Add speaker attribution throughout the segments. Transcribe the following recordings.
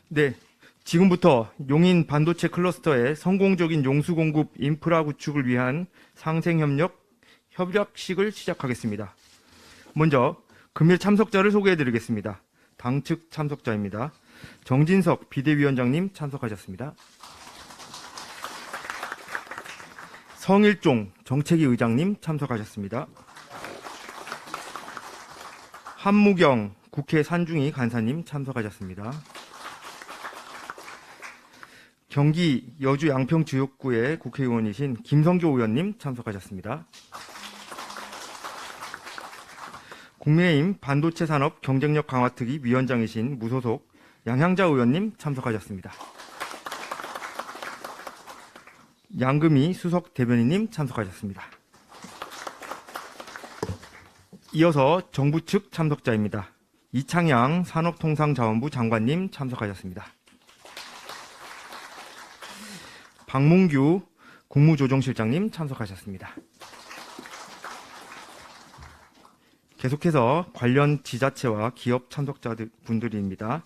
Speaker 1: 네, 지금부터 용인 반도체 클러스터의 성공적인 용수 공급 인프라 구축을 위한 상생협력 협약식을 시작하겠습니다. 먼저 금일 참석자를 소개해드리겠습니다. 당측 참석자입니다. 정진석 비대위원장님 참석하셨습니다. 성일종 정책위 의장님 참석하셨습니다. 한무경 국회 산중위 간사님 참석하셨습니다. 경기 여주 양평지역구의 국회의원이신 김성교 의원님 참석하셨습니다. 국민의힘 반도체 산업 경쟁력 강화특위 위원장이신 무소속 양향자 의원님 참석하셨습니다. 양금희 수석 대변인님 참석하셨습니다. 이어서 정부 측 참석자입니다. 이창양 산업통상자원부 장관님 참석하셨습니다. 박문규 국무조정실장님 참석하셨습니다. 계속해서 관련 지자체와 기업 참석자분들입니다.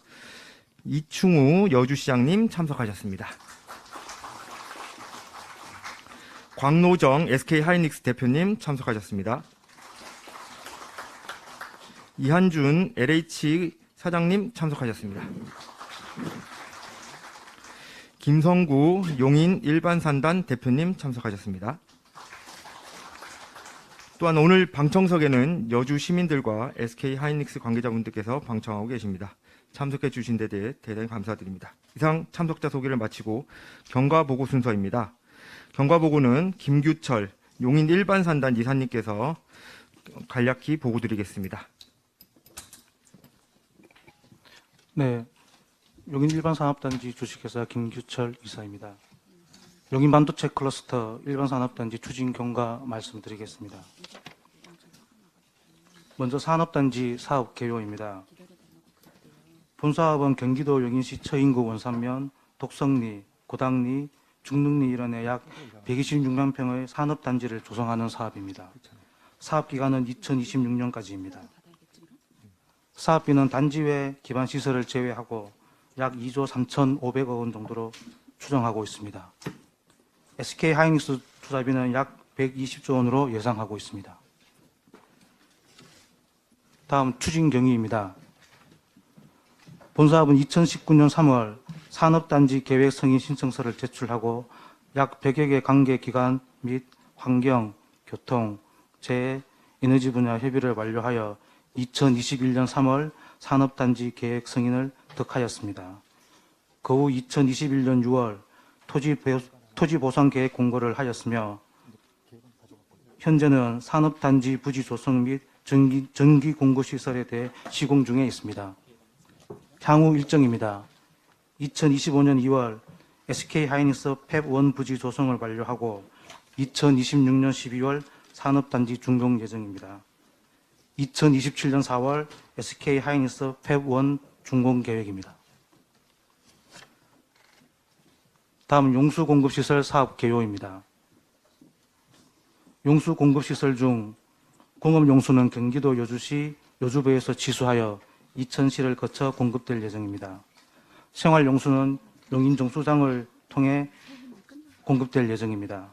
Speaker 1: 이충우 여주시장님 참석하셨습니다. 광노정 SK하이닉스 대표님 참석하셨습니다. 이한준 LH 사장님 참석하셨습니다. 김성구 용인 일반산단 대표님 참석하셨습니다. 또한 오늘 방청석에는 여주 시민들과 SK하이닉스 관계자분들께서 방청하고 계십니다. 참석해 주신 데 대해 대단히 감사드립니다. 이상 참석자 소개를 마치고 경과보고 순서입니다. 경과보고는 김규철 용인 일반산단 이사님께서 간략히 보고 드리겠습니다.
Speaker 2: 네, 용인 일반산업단지 주식회사 김규철 이사입니다. 용인 반도체 클러스터 일반산업단지 추진 경과 말씀드리겠습니다. 먼저 산업단지 사업 개요입니다. 본사업은 경기도 용인시 처인구 원산면, 독성리, 고당리, 중릉리 일원에 약 126만 평의 산업단지를 조성하는 사업입니다. 사업기간은 2026년까지입니다. 사업비는 단지 외 기반시설을 제외하고 약 2조 3,500억 원 정도로 추정하고 있습니다. SK하이닉스 투자비는 약 120조 원으로 예상하고 있습니다. 다음 추진 경위입니다. 본사업은 2019년 3월 산업단지 계획 승인 신청서를 제출하고 약 100여 개 관계기관 및 환경, 교통, 재해, 에너지 분야 협의를 완료하여 2021년 3월 산업단지 계획 승인을 득하였습니다. 그 후 2021년 6월 토지보상 계획 공고를 하였으며 현재는 산업단지 부지 조성 및 전기 공급 시설에 대해 시공 중에 있습니다. 향후 일정입니다. 2025년 2월 SK하이닉스 팹1 부지 조성을 완료하고 2026년 12월 산업단지 준공 예정입니다. 2027년 4월 SK하이닉스 팹1 준공 계획입니다. 다음 용수공급시설 사업 개요입니다. 용수공급시설 중 공업용수는 경기도 여주시 여주부에서 지수하여 이천시를 거쳐 공급될 예정입니다. 생활용수는 용인정수장을 통해 공급될 예정입니다.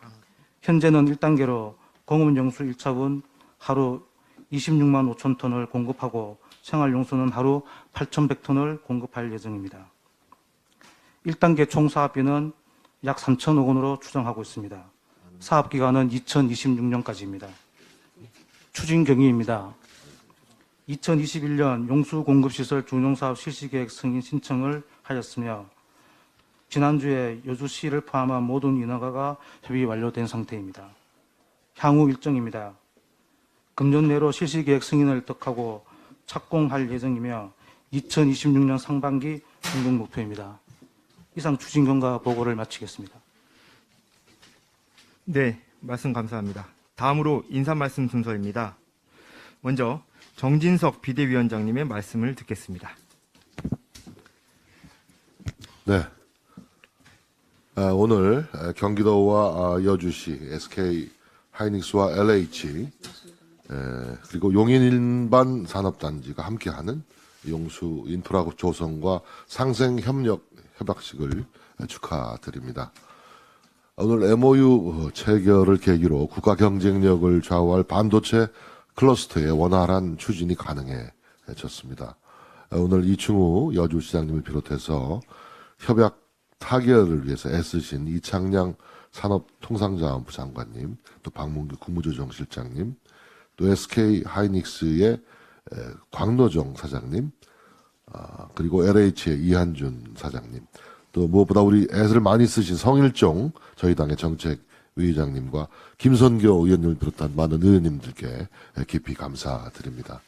Speaker 2: 현재는 1단계로 공업용수 1차분 하루 26만 5천 톤을 공급하고 생활용수는 하루 8,100톤을 공급할 예정입니다. 1단계 총 사업비는 약 3천억 원으로 추정하고 있습니다. 사업기간은 2026년까지입니다. 추진 경위입니다. 2021년 용수공급시설 준용사업 실시계획 승인 신청을 하였으며 지난주에 여주시를 포함한 모든 인허가가 협의 완료된 상태입니다. 향후 일정입니다. 금년 내로 실시계획 승인을 득하고 착공할 예정이며 2026년 상반기 준공 목표입니다. 이상 추진경과 보고를 마치겠습니다.
Speaker 1: 네, 말씀 감사합니다. 다음으로 인사 말씀 순서입니다. 먼저 정진석 비대위원장님의 말씀을 듣겠습니다.
Speaker 3: 네. 오늘 경기도와 여주시, SK하이닉스와 LH 그리고 용인 일반 산업단지가 함께하는 용수 인프라 조성과 상생 협력 협약식을 축하드립니다. 오늘 MOU 체결을 계기로 국가 경쟁력을 좌우할 반도체 클러스터의 원활한 추진이 가능해졌습니다. 오늘 이충우 여주시장님을 비롯해서 협약 타결을 위해서 애쓰신 이창량 산업통상자원부 장관님, 또 박문규 국무조정실장님, 또 SK 하이닉스의 광노정 사장님, 그리고 LH의 이한준 사장님, 또 무엇보다 우리 애를 많이 쓰신 성일종 저희 당의 정책위의장님과 김선교 의원님을 비롯한 많은 의원님들께 깊이 감사드립니다.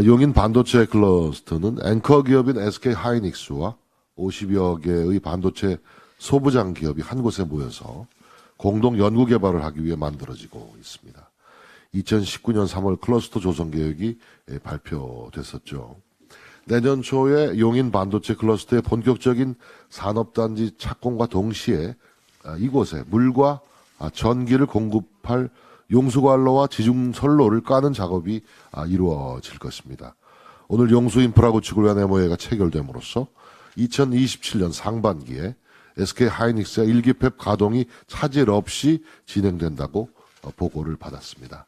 Speaker 3: 용인 반도체 클러스터는 앵커 기업인 SK 하이닉스와 50여 개의 반도체 소부장 기업이 한 곳에 모여서 공동 연구 개발을 하기 위해 만들어지고 있습니다. 2019년 3월 클러스터 조성 계획이 발표됐었죠. 내년 초에 용인 반도체 클러스터의 본격적인 산업단지 착공과 동시에 이곳에 물과 전기를 공급할 용수관로와 지중선로를 까는 작업이 이루어질 것입니다. 오늘 용수인프라 구축을 위한 MOU가 체결됨으로써 2027년 상반기에 SK 하이닉스의 1기 팹 가동이 차질 없이 진행된다고 보고를 받았습니다.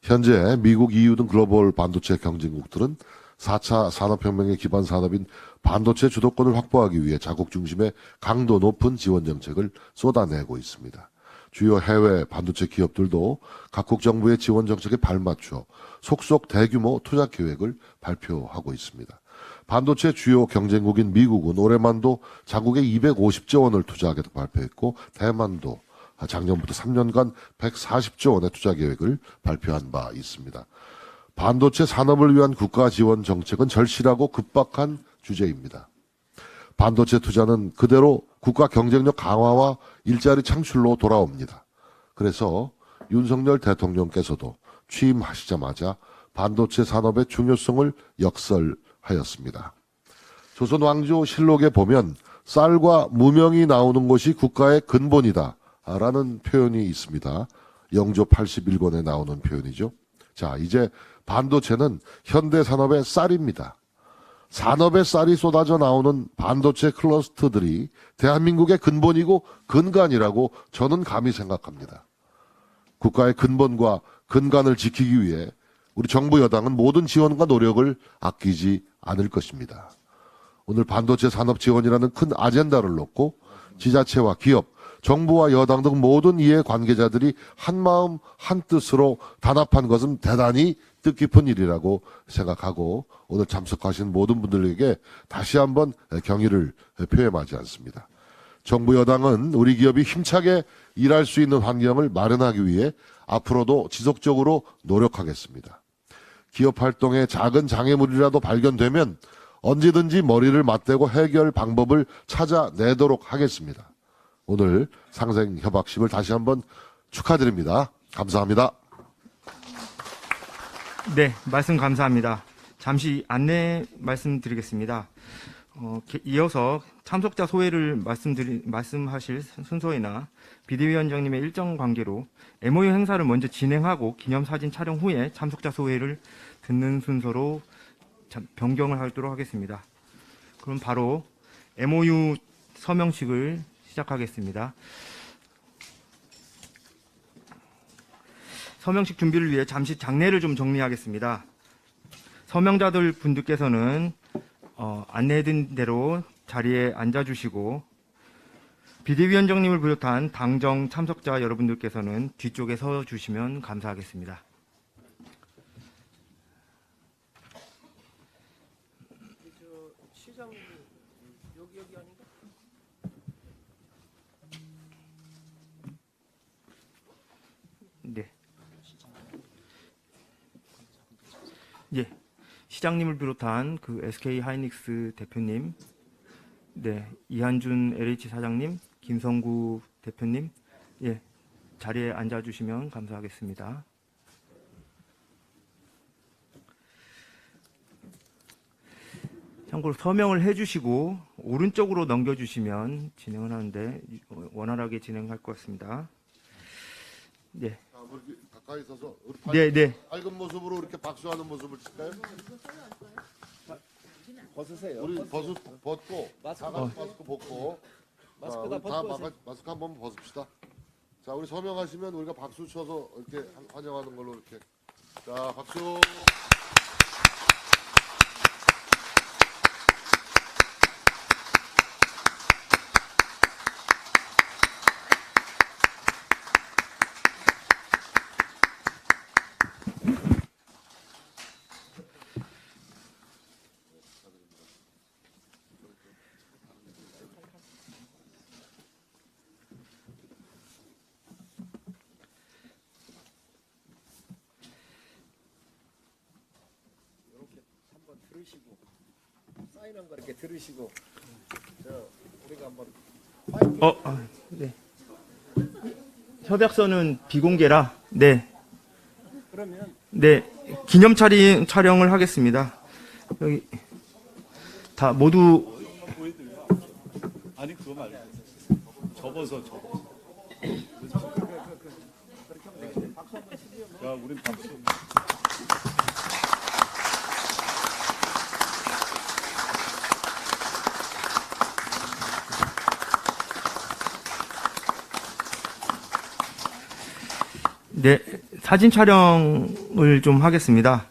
Speaker 3: 현재 미국, EU 등 글로벌 반도체 경쟁국들은 4차 산업혁명의 기반 산업인 반도체 주도권을 확보하기 위해 자국 중심의 강도 높은 지원 정책을 쏟아내고 있습니다. 주요 해외 반도체 기업들도 각국 정부의 지원 정책에 발맞춰 속속 대규모 투자 계획을 발표하고 있습니다. 반도체 주요 경쟁국인 미국은 올해만도 자국에 250조 원을 투자하겠다고 발표했고, 대만도 작년부터 3년간 140조 원의 투자 계획을 발표한 바 있습니다. 반도체 산업을 위한 국가 지원 정책은 절실하고 급박한 주제입니다. 반도체 투자는 그대로 국가 경쟁력 강화와 일자리 창출로 돌아옵니다. 그래서 윤석열 대통령께서도 취임하시자마자 반도체 산업의 중요성을 역설하였습니다. 조선 왕조 실록에 보면 쌀과 무명이 나오는 것이 국가의 근본이다 라는 표현이 있습니다. 영조 81권에 나오는 표현이죠. 자, 이제 반도체는 현대 산업의 쌀입니다. 산업의 쌀이 쏟아져 나오는 반도체 클러스터들이 대한민국의 근본이고 근간이라고 저는 감히 생각합니다. 국가의 근본과 근간을 지키기 위해 우리 정부 여당은 모든 지원과 노력을 아끼지 않을 것입니다. 오늘 반도체 산업 지원이라는 큰 아젠다를 놓고 지자체와 기업, 정부와 여당 등 모든 이해 관계자들이 한마음 한뜻으로 단합한 것은 대단히 뜻깊은 일이라고 생각하고 오늘 참석하신 모든 분들에게 다시 한번 경의를 표하지 않습니다. 정부 여당은 우리 기업이 힘차게 일할 수 있는 환경을 마련하기 위해 앞으로도 지속적으로 노력하겠습니다. 기업 활동에 작은 장애물이라도 발견되면 언제든지 머리를 맞대고 해결 방법을 찾아내도록 하겠습니다. 오늘 상생협약식을 다시 한번 축하드립니다. 감사합니다.
Speaker 1: 네, 말씀 감사합니다. 잠시 안내 말씀드리겠습니다. 이어서 참석자 소회를 말씀하실 순서이나 비대위원장님의 일정 관계로 MOU 행사를 먼저 진행하고 기념사진 촬영 후에 참석자 소회를 듣는 순서로 변경을 하도록 하겠습니다. 그럼 바로 MOU 서명식을 시작하겠습니다. 서명식 준비를 위해 잠시 장례를 좀 정리하겠습니다. 서명자들 분들께서는 안내해드린 대로 자리에 앉아주시고 비대위원장님을 비롯한 당정 참석자 여러분들께서는 뒤쪽에 서주시면 감사하겠습니다. 네. 예. 시장님을 비롯한 그 SK 하이닉스 대표님, 네, 이한준 LH 사장님, 김성구 대표님, 예, 자리에 앉아주시면 감사하겠습니다. 참고로 서명을 해주시고 오른쪽으로 넘겨주시면 진행을 하는데 원활하게 진행할 것 같습니다. 네.
Speaker 3: 가까이 서서
Speaker 1: 네, 네.
Speaker 3: 밝은 모습으로 이렇게 박수하는 모습을 찍까요?
Speaker 4: 벗으세요.
Speaker 3: 우리 벗고
Speaker 4: 마스크
Speaker 3: 다 같이 마스크 벗고
Speaker 4: 마스크
Speaker 3: 자,
Speaker 4: 다
Speaker 3: 우리 다
Speaker 4: 벗고
Speaker 3: 마스크 한번 벗읍시다. 자, 우리 서명하시면 우리가 박수 쳐서 이렇게 환영하는 걸로 이렇게. 자, 박수.
Speaker 4: 한번 들으시고 사인한 거 이렇게 들으시고 우리가 한번
Speaker 1: 네. 협약서는 비공개라. 네.
Speaker 4: 그러면
Speaker 1: 네. 기념 촬영을 하겠습니다. 여기 다 모두
Speaker 5: 아니 그거 말고 접어서 야 우린 박수
Speaker 1: 네, 사진 촬영을 좀 하겠습니다.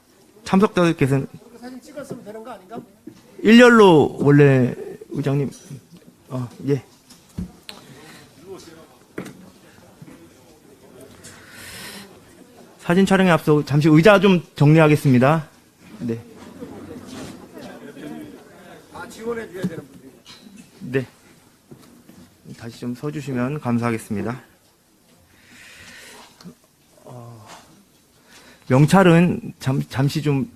Speaker 1: 참석자들께서는
Speaker 4: 그 사진 찍었으면 되는 거 아닌가?
Speaker 1: 일렬로 원래 의장님, 예. 사진 촬영에 앞서 잠시 의자 좀 정리하겠습니다. 네,
Speaker 4: 지원해 줘야 되는 분들이.
Speaker 1: 네. 다시 좀 서주시면 감사하겠습니다. 명찰은 잠시 좀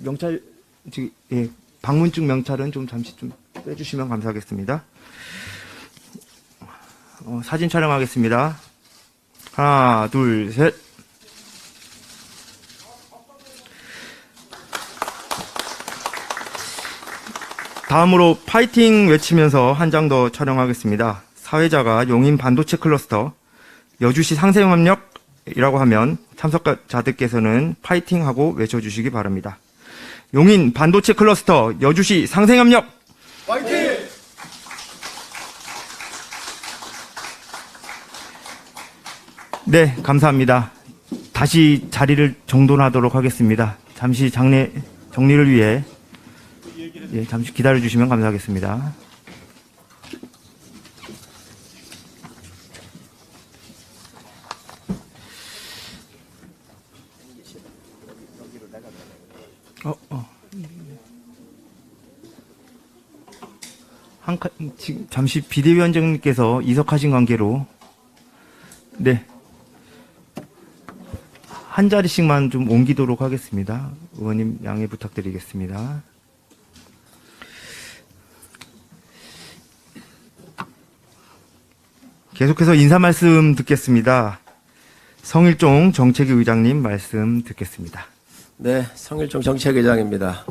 Speaker 1: 명찰 지금 예, 방문증 명찰은 좀 잠시 좀 빼주시면 감사하겠습니다. 사진 촬영하겠습니다. 하나, 둘, 셋. 다음으로 파이팅 외치면서 한 장 더 촬영하겠습니다. 사회자가 용인 반도체 클러스터 여주시 상생협력이라고 하면 참석자들께서는 파이팅하고 외쳐주시기 바랍니다. 용인 반도체 클러스터 여주시 상생협력
Speaker 4: 파이팅!
Speaker 1: 네, 감사합니다. 다시 자리를 정돈하도록 하겠습니다. 잠시 장례 정리를 위해 예, 잠시 기다려 주시면 감사하겠습니다. 지금 잠시 비대위원장님께서 이석하신 관계로 네. 한 자리씩만 좀 옮기도록 하겠습니다. 의원님 양해 부탁드리겠습니다. 계속해서 인사 말씀 듣겠습니다. 성일종 정책위 의장님 말씀 듣겠습니다.
Speaker 4: 네, 성일종 정책의장입니다.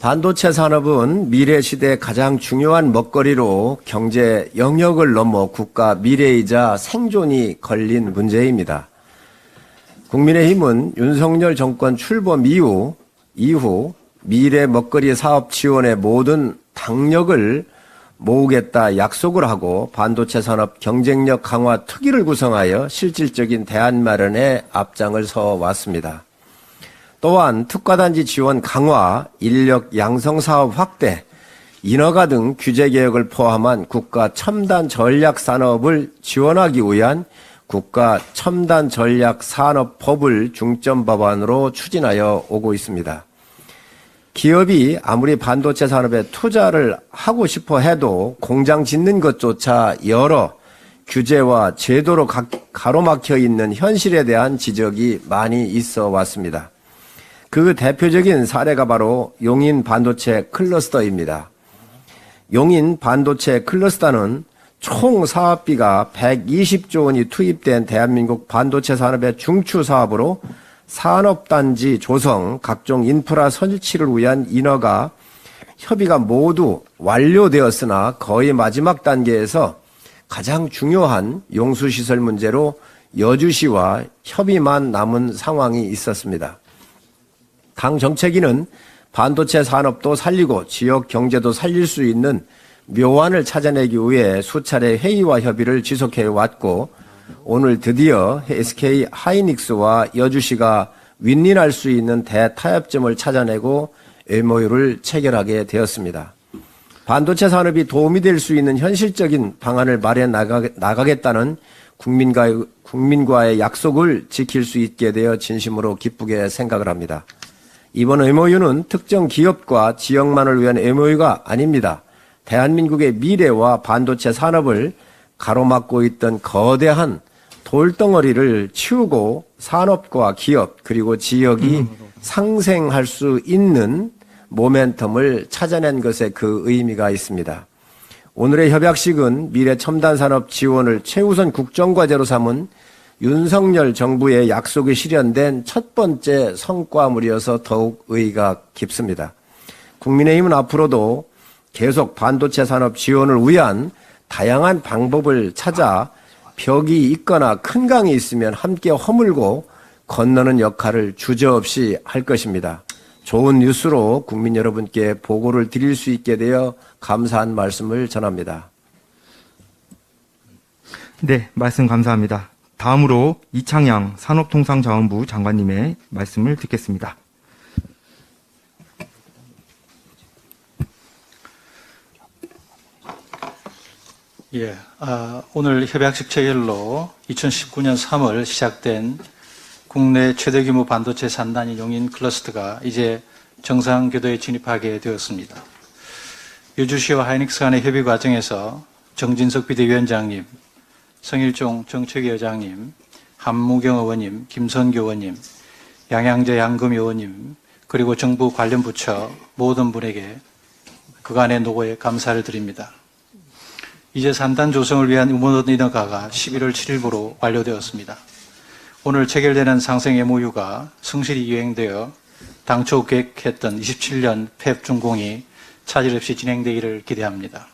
Speaker 4: 반도체 산업은 미래 시대 가장 중요한 먹거리로 경제 영역을 넘어 국가 미래이자 생존이 걸린 문제입니다. 국민의힘은 윤석열 정권 출범 이후 미래 먹거리 사업 지원의 모든 당력을 모으겠다 약속을 하고 반도체 산업 경쟁력 강화 특위를 구성하여 실질적인 대안 마련에 앞장을 서 왔습니다. 또한 특화단지 지원 강화, 인력 양성 사업 확대, 인허가 등 규제 개혁을 포함한 국가 첨단 전략 산업을 지원하기 위한 국가 첨단 전략 산업법을 중점 법안으로 추진하여 오고 있습니다. 기업이 아무리 반도체 산업에 투자를 하고 싶어 해도 공장 짓는 것조차 여러 규제와 제도로 가로막혀 있는 현실에 대한 지적이 많이 있어 왔습니다. 그 대표적인 사례가 바로 용인 반도체 클러스터입니다. 용인 반도체 클러스터는 총 사업비가 120조 원이 투입된 대한민국 반도체 산업의 중추 사업으로 산업단지 조성, 각종 인프라 설치를 위한 인허가, 협의가 모두 완료되었으나 거의 마지막 단계에서 가장 중요한 용수시설 문제로 여주시와 협의만 남은 상황이 있었습니다. 당 정책위는 반도체 산업도 살리고 지역 경제도 살릴 수 있는 묘안을 찾아내기 위해 수차례 회의와 협의를 지속해 왔고 오늘 드디어 SK 하이닉스와 여주시가 윈윈할 수 있는 대타협점을 찾아내고 MOU를 체결하게 되었습니다. 반도체 산업이 도움이 될 수 있는 현실적인 방안을 마련해 나가겠다는 국민과의 약속을 지킬 수 있게 되어 진심으로 기쁘게 생각을 합니다. 이번 MOU는 특정 기업과 지역만을 위한 MOU가 아닙니다. 대한민국의 미래와 반도체 산업을 가로막고 있던 거대한 돌덩어리를 치우고 산업과 기업 그리고 지역이 상생할 수 있는 모멘텀을 찾아낸 것에 그 의미가 있습니다. 오늘의 협약식은 미래 첨단 산업 지원을 최우선 국정과제로 삼은 윤석열 정부의 약속이 실현된 첫 번째 성과물이어서 더욱 의의가 깊습니다. 국민의힘은 앞으로도 계속 반도체 산업 지원을 위한 다양한 방법을 찾아 벽이 있거나 큰 강이 있으면 함께 허물고 건너는 역할을 주저없이 할 것입니다. 좋은 뉴스로 국민 여러분께 보고를 드릴 수 있게 되어 감사한 말씀을 전합니다.
Speaker 1: 네, 말씀 감사합니다. 다음으로 이창양 산업통상자원부 장관님의 말씀을 듣겠습니다.
Speaker 2: 오늘 협약식 체결로 2019년 3월 시작된 국내 최대 규모 반도체 산단이 용인 클러스터가 이제 정상 궤도에 진입하게 되었습니다. 여주시와 하이닉스 간의 협의 과정에서 정진석 비대위원장님, 성일종 정책위원장님, 한무경 의원님, 김선교 의원님, 양양재 양금 의원님, 그리고 정부 관련 부처 모든 분에게 그간의 노고에 감사를 드립니다. 이제 산단 조성을 위한 모든 인허가가 11월 7일부로 완료되었습니다. 오늘 체결되는 상생 MOU가 성실히 이행되어 당초 계획했던 27년 팹 준공이 차질 없이 진행되기를 기대합니다.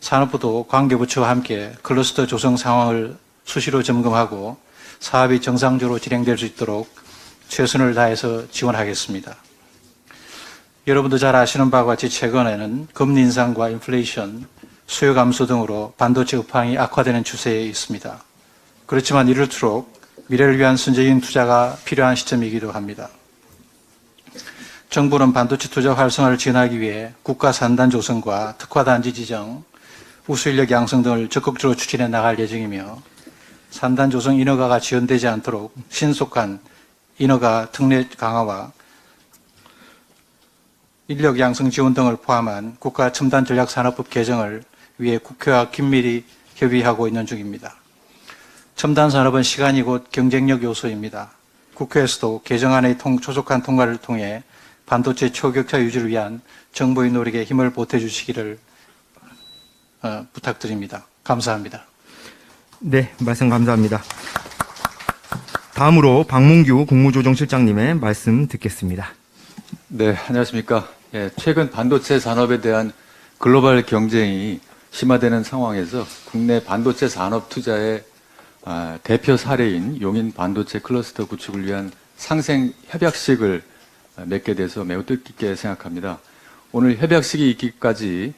Speaker 2: 산업부도 관계부처와 함께 클러스터 조성 상황을 수시로 점검하고 사업이 정상적으로 진행될 수 있도록 최선을 다해서 지원하겠습니다. 여러분도 잘 아시는 바와 같이 최근에는 금리 인상과 인플레이션, 수요 감소 등으로 반도체 업황이 악화되는 추세에 있습니다. 그렇지만 이럴수록 미래를 위한 선제적인 투자가 필요한 시점이기도 합니다. 정부는 반도체 투자 활성화를 지원하기 위해 국가 산단 조성과 특화단지 지정, 우수인력 양성 등을 적극적으로 추진해 나갈 예정이며 산단 조성 인허가가 지연되지 않도록 신속한 인허가 특례 강화와 인력 양성 지원 등을 포함한 국가 첨단 전략산업법 개정을 위해 국회와 긴밀히 협의하고 있는 중입니다. 첨단 산업은 시간이 곧 경쟁력 요소입니다. 국회에서도 개정안의 조속한 통과를 통해 반도체 초격차 유지를 위한 정부의 노력에 힘을 보태주시기를 부탁드립니다. 감사합니다.
Speaker 1: 네, 말씀 감사합니다. 다음으로 박문규 국무조정실장님의 말씀 듣겠습니다.
Speaker 5: 네, 안녕하십니까. 최근 반도체 산업에 대한 글로벌 경쟁이 심화되는 상황에서 국내 반도체 산업 투자의 대표 사례인 용인 반도체 클러스터 구축을 위한 상생 협약식을 맺게 돼서 매우 뜻깊게 생각합니다. 오늘 협약식이 있기까지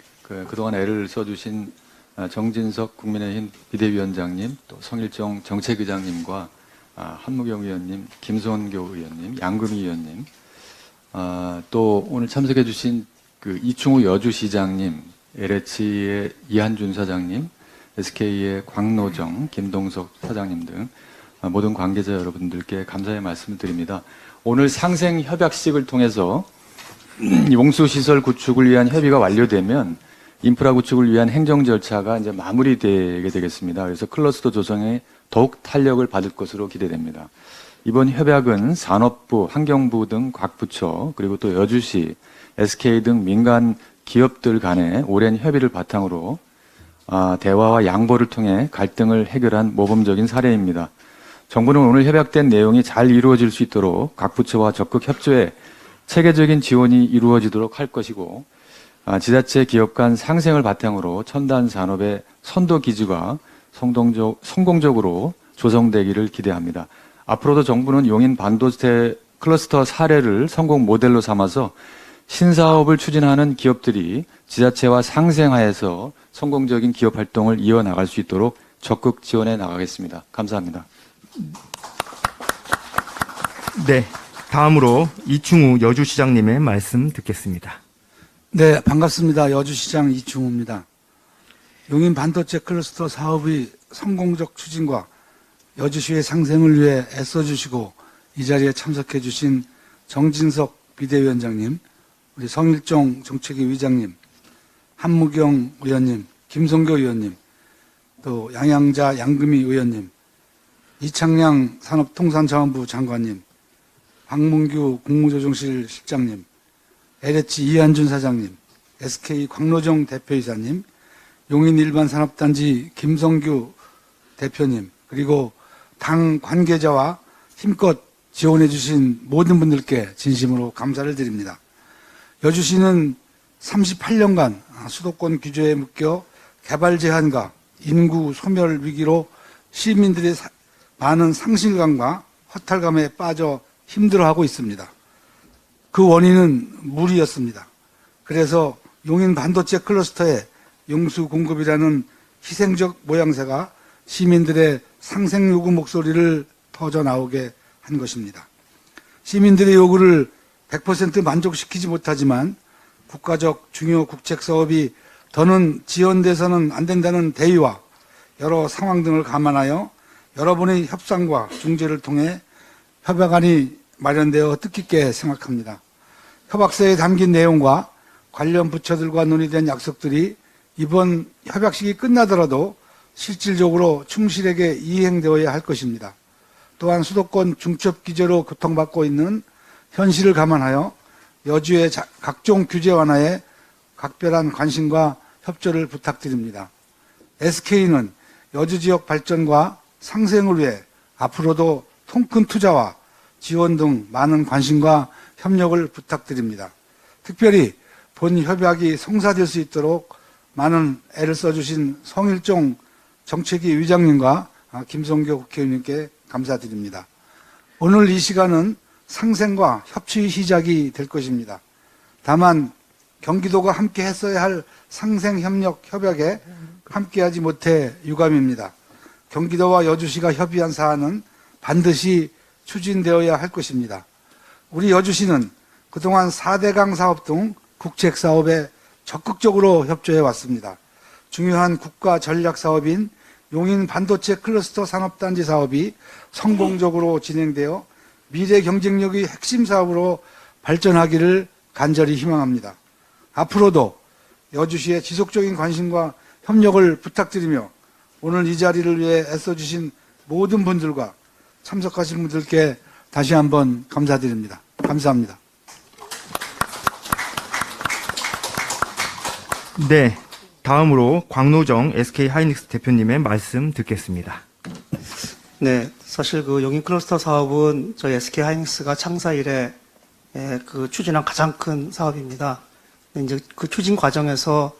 Speaker 5: 그동안 애를 써주신 정진석 국민의힘 비대위원장님, 또 성일종 정책의장님과 한무경 의원님, 김선교 의원님, 양금희 의원님, 또 오늘 참석해 주신 이충우 여주시장님, LH의 이한준 사장님, SK의 광노정, 김동석 사장님 등 모든 관계자 여러분들께 감사의 말씀을 드립니다. 오늘 상생 협약식을 통해서 용수시설 구축을 위한 협의가 완료되면 인프라 구축을 위한 행정 절차가 이제 마무리되게 되겠습니다. 그래서 클러스터 조성에 더욱 탄력을 받을 것으로 기대됩니다. 이번 협약은 산업부, 환경부 등 각 부처, 그리고 또 여주시, SK 등 민간 기업들 간의 오랜 협의를 바탕으로 대화와 양보를 통해 갈등을 해결한 모범적인 사례입니다. 정부는 오늘 협약된 내용이 잘 이루어질 수 있도록 각 부처와 적극 협조해 체계적인 지원이 이루어지도록 할 것이고, 지자체 기업 간 상생을 바탕으로 첨단 산업의 선도 기지가 성공적으로 조성되기를 기대합니다. 앞으로도 정부는 용인 반도체 클러스터 사례를 성공 모델로 삼아서 신사업을 추진하는 기업들이 지자체와 상생하에서 성공적인 기업 활동을 이어나갈 수 있도록 적극 지원해 나가겠습니다. 감사합니다.
Speaker 1: 네, 다음으로 이충우 여주시장님의 말씀 듣겠습니다.
Speaker 6: 네, 반갑습니다. 여주시장 이충우입니다. 용인 반도체 클러스터 사업의 성공적 추진과 여주시의 상생을 위해 애써주시고 이 자리에 참석해 주신 정진석 비대위원장님, 우리 성일종 정책위 위장님, 한무경 의원님, 김성교 의원님, 또 양양자 양금희 의원님, 이창양 산업통상자원부 장관님, 박문규 국무조정실 실장님, LH 이한준 사장님, SK 광로정 대표이사님, 용인 일반산업단지 김성규 대표님, 그리고 당 관계자와 힘껏 지원해 주신 모든 분들께 진심으로 감사를 드립니다. 여주시는 38년간 수도권 규제에 묶여 개발 제한과 인구 소멸 위기로 시민들의 많은 상실감과 허탈감에 빠져 힘들어하고 있습니다. 그 원인은 물이었습니다. 그래서 용인 반도체 클러스터의 용수 공급이라는 희생적 모양새가 시민들의 상생 요구 목소리를 터져 나오게 한 것입니다. 시민들의 요구를 100% 만족시키지 못하지만 국가적 중요 국책 사업이 더는 지연돼서는 안 된다는 대의와 여러 상황 등을 감안하여 여러분의 협상과 중재를 통해 협약안이 마련되어 뜻깊게 생각합니다. 협약서에 담긴 내용과 관련 부처들과 논의된 약속들이 이번 협약식이 끝나더라도 실질적으로 충실하게 이행되어야 할 것입니다. 또한 수도권 중첩 기제로 교통받고 있는 현실을 감안하여 여주의 각종 규제 완화에 각별한 관심과 협조를 부탁드립니다. SK는 여주 지역 발전과 상생을 위해 앞으로도 통큰 투자와 지원 등 많은 관심과 협력을 부탁드립니다. 특별히 본 협약이 성사될 수 있도록 많은 애를 써주신 성일종 정책위 위장님과 김성교 국회의원님께 감사드립니다. 오늘 이 시간은 상생과 협치의 시작이 될 것입니다. 다만 경기도가 함께 했어야 할 상생협력 협약에 함께하지 못해 유감입니다. 경기도와 여주시가 협의한 사안은 반드시 추진되어야 할 것입니다. 우리 여주시는 그동안 4대강 사업 등 국책 사업에 적극적으로 협조해 왔습니다. 중요한 국가 전략 사업인 용인 반도체 클러스터 산업단지 사업이 성공적으로 진행되어 미래 경쟁력의 핵심 사업으로 발전하기를 간절히 희망합니다. 앞으로도 여주시의 지속적인 관심과 협력을 부탁드리며 오늘 이 자리를 위해 애써주신 모든 분들과 참석하신 분들께 다시 한번 감사드립니다. 감사합니다.
Speaker 1: 네, 다음으로 광노정 SK 하이닉스 대표님의 말씀 듣겠습니다.
Speaker 2: 네, 사실 그 용인 클러스터 사업은 저희 SK 하이닉스가 창사 이래 그 추진한 가장 큰 사업입니다. 이제 그 추진 과정에서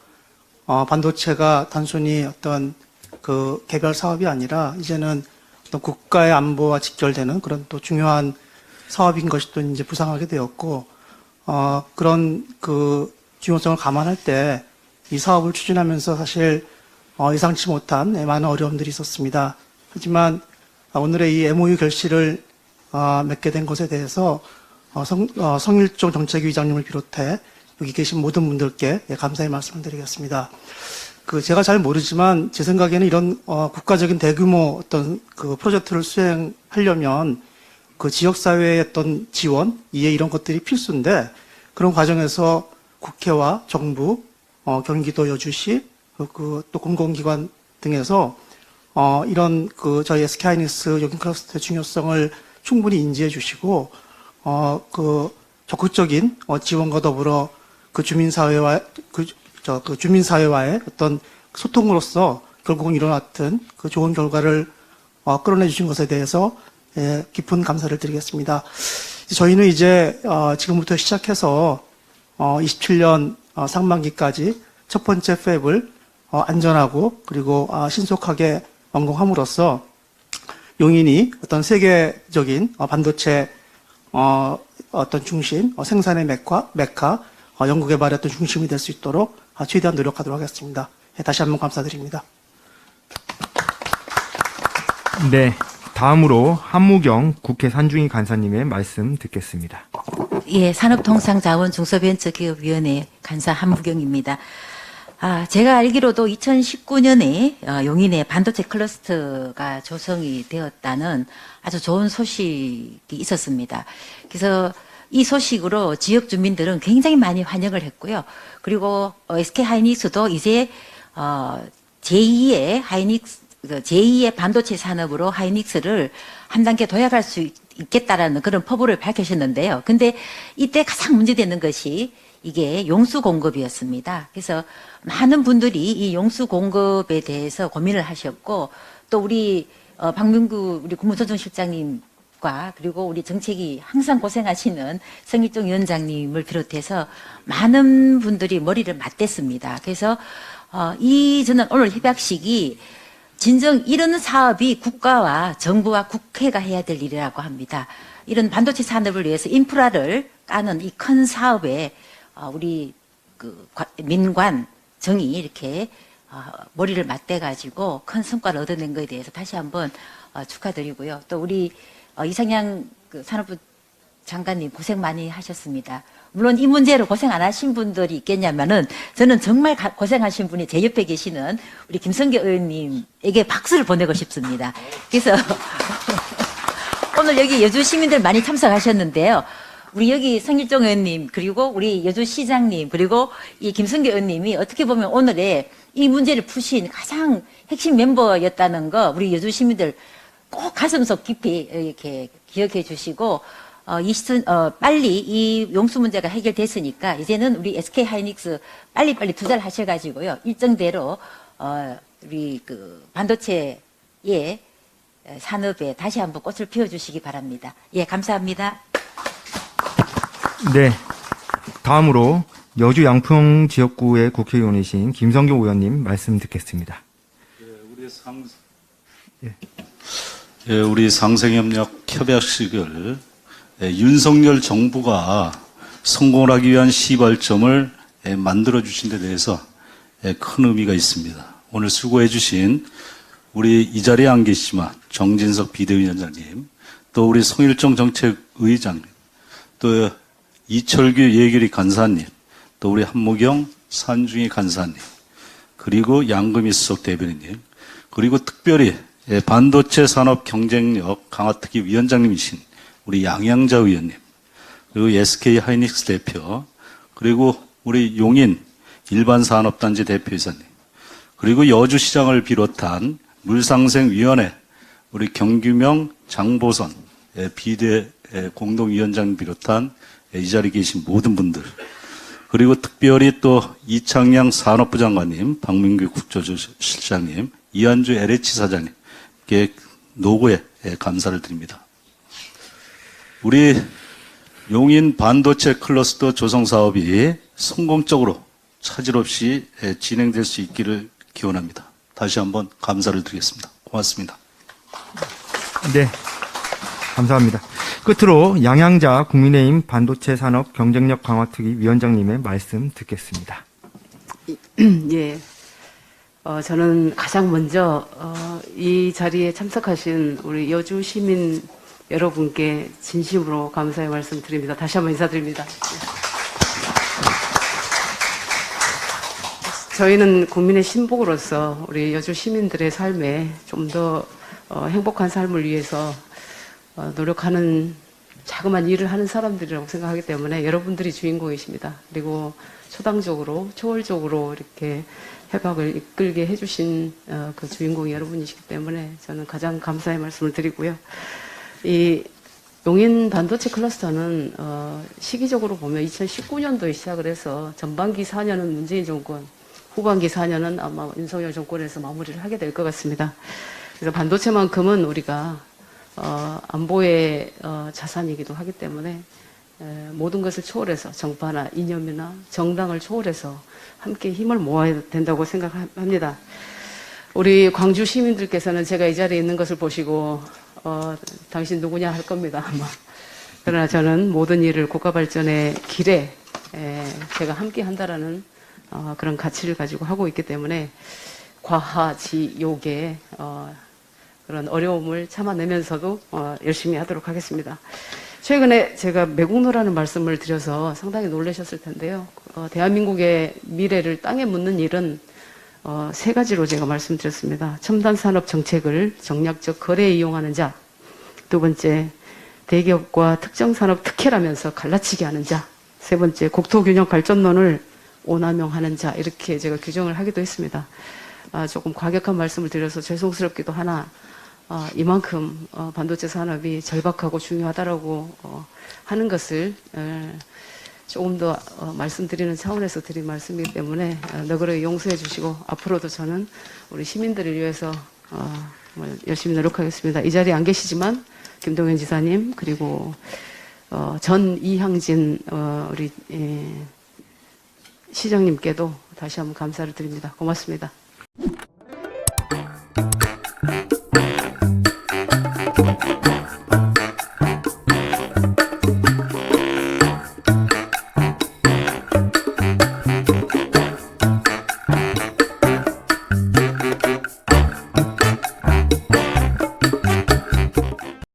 Speaker 2: 반도체가 단순히 어떤 그 개별 사업이 아니라 이제는 어떤 국가의 안보와 직결되는 그런 또 중요한 사업인 것이 또 이제 부상하게 되었고 그런 그 중요성을 감안할 때 이 사업을 추진하면서 사실 예상치 못한 많은 어려움들이 있었습니다. 하지만 오늘의 이 MOU 결실을 맺게 된 것에 대해서 성일종 정책위장님을 비롯해 여기 계신 모든 분들께 감사의 말씀을 드리겠습니다. 제가 잘 모르지만 제 생각에는 이런 국가적인 대규모 어떤 그 프로젝트를 수행하려면 그 지역사회의 어떤 지원, 이해 이런 것들이 필수인데 그런 과정에서 국회와 정부, 경기도 여주시, 또 공공기관 등에서 이런 그 저희 SK 하이닉스 용인 클러스터의 중요성을 충분히 인지해 주시고 그 적극적인 지원과 더불어 그 주민사회와 그 주민사회와의 어떤 소통으로서 결국은 일어났던 그 좋은 결과를 끌어내 주신 것에 대해서 깊은 감사를 드리겠습니다. 저희는 이제 지금부터 시작해서 27년 상반기까지 첫 번째 팹을 안전하고 그리고 신속하게 완공함으로써 용인이 어떤 세계적인 반도체 어떤 중심, 생산의 메카,
Speaker 7: 연구개발의 어떤 중심이 될 수 있도록 최대한 노력하도록 하겠습니다. 다시 한번 감사드립니다.
Speaker 1: 네, 다음으로 한무경 국회 산중위 간사님의 말씀 듣겠습니다.
Speaker 8: 예, 산업통상자원중소벤처기업위원회 간사 한무경입니다. 제가 알기로도 2019년에 용인에 반도체 클러스터가 조성이 되었다는 아주 좋은 소식이 있었습니다. 그래서 이 소식으로 지역 주민들은 굉장히 많이 환영을 했고요. 그리고 SK 하이닉스도 이제 제2의 반도체 산업으로 하이닉스를 한 단계 도약할 수 있겠다라는 그런 포부를 밝히셨는데요. 근데 이때 가장 문제되는 것이 이게 용수 공급이었습니다. 그래서 많은 분들이 이 용수 공급에 대해서 고민을 하셨고, 또 우리 박명구 우리 국무조정 실장님과 그리고 우리 정책이 항상 고생하시는 성일종 위원장님을 비롯해서 많은 분들이 머리를 맞댔습니다. 그래서 저는 오늘 협약식이 진정 이런 사업이 국가와 정부와 국회가 해야 될 일이라고 합니다. 이런 반도체 산업을 위해서 인프라를 까는 이 큰 사업에 우리 민관, 정이 이렇게 머리를 맞대가지고 큰 성과를 얻어낸 것에 대해서 다시 한번 축하드리고요. 또 우리 이상양 산업부 장관님 고생 많이 하셨습니다. 물론 이 문제로 고생 안 하신 분들이 있겠냐면은 저는 정말 고생하신 분이 제 옆에 계시는 우리 김성교 의원님에게 박수를 보내고 싶습니다. 그래서 오늘 여기 여주 시민들 많이 참석하셨는데요. 우리 여기 성일종 의원님, 그리고 우리 여주시장님, 그리고 이 김성교 의원님이 어떻게 보면 오늘의 이 문제를 푸신 가장 핵심 멤버였다는 거 우리 여주 시민들 꼭 가슴속 깊이 이렇게 기억해 주시고, 빨리 이 용수 문제가 해결됐으니까 이제는 우리 SK 하이닉스 빨리빨리 투자를 하셔가지고요. 일정대로, 우리 반도체의 산업에 다시 한번 꽃을 피워주시기 바랍니다. 예, 감사합니다.
Speaker 1: 네, 다음으로 여주 양평 지역구의 국회의원이신 김성교 의원님 말씀 듣겠습니다.
Speaker 9: 우리 상생협력 협약식을 윤석열 정부가 성공을 하기 위한 시발점을 만들어 주신 데 대해서 큰 의미가 있습니다. 오늘 수고해 주신 우리 이 자리에 안 계시지만 정진석 비대위원장님, 또 우리 송일정 정책의장님, 또 이철규 예결위 간사님, 또 우리 한무경 산중위 간사님, 그리고 양금희 수석 대변인님, 그리고 특별히 반도체 산업 경쟁력 강화특위 위원장님이신 우리 양양자 의원님, 그리고 SK 하이닉스 대표, 그리고 우리 용인 일반산업단지 대표이사님, 그리고 여주시장을 비롯한 물상생위원회 우리 경규명 장보선 비대 공동위원장 비롯한 이 자리에 계신 모든 분들, 그리고 특별히 또 이창양 산업부 장관님, 박민규 국조실장님, 이한주 LH 사장님께 노고에 감사를 드립니다. 우리 용인 반도체 클러스터 조성 사업이 성공적으로 차질 없이 진행될 수 있기를 기원합니다. 다시 한번 감사를 드리겠습니다. 고맙습니다.
Speaker 1: 네, 감사합니다. 끝으로 양양자 국민의힘 반도체 산업 경쟁력 강화특위 위원장님의 말씀 듣겠습니다.
Speaker 10: 예. 저는 가장 먼저, 이 자리에 참석하신 우리 여주 시민 여러분께 진심으로 감사의 말씀 드립니다. 다시 한번 인사드립니다. 저희는 국민의 신복으로서 우리 여주 시민들의 삶에 좀 더 행복한 삶을 위해서 노력하는 자그마한 일을 하는 사람들이라고 생각하기 때문에 여러분들이 주인공이십니다. 그리고 초당적으로, 초월적으로 이렇게 협약을 이끌게 해주신 그 주인공이 여러분이시기 때문에 저는 가장 감사의 말씀을 드리고요. 이 용인 반도체 클러스터는 시기적으로 보면 2019년도에 시작을 해서 전반기 4년은 문재인 정권, 후반기 4년은 아마 윤석열 정권에서 마무리를 하게 될 것 같습니다. 그래서 반도체만큼은 우리가 안보의 자산이기도 하기 때문에 모든 것을 초월해서 정파나 이념이나 정당을 초월해서 함께 힘을 모아야 된다고 생각합니다. 우리 광주 시민들께서는 제가 이 자리에 있는 것을 보시고 당신 누구냐 할 겁니다. 아마. 그러나 저는 모든 일을 국가 발전의 길에 제가 함께 한다라는 그런 가치를 가지고 하고 있기 때문에 과하지욕의 그런 어려움을 참아내면서도 열심히 하도록 하겠습니다. 최근에 제가 매국노라는 말씀을 드려서 상당히 놀라셨을 텐데요. 대한민국의 미래를 땅에 묻는 일은 세 가지로 제가 말씀드렸습니다. 첨단 산업 정책을 정략적 거래에 이용하는 자, 두 번째 대기업과 특정 산업 특혜라면서 갈라치기 하는 자, 세 번째 국토균형 발전론을 오남용하는 자, 이렇게 제가 규정을 하기도 했습니다. 조금 과격한 말씀을 드려서 죄송스럽기도 하나 이만큼 반도체 산업이 절박하고 중요하다라고 하는 것을 조금 더 말씀드리는 차원에서 드린 말씀이기 때문에 너그러이 용서해 주시고 앞으로도 저는 우리 시민들을 위해서 열심히 노력하겠습니다. 이 자리에 안 계시지만 김동연 지사님 그리고 전 이향진 우리 시장님께도 다시 한번 감사를 드립니다. 고맙습니다.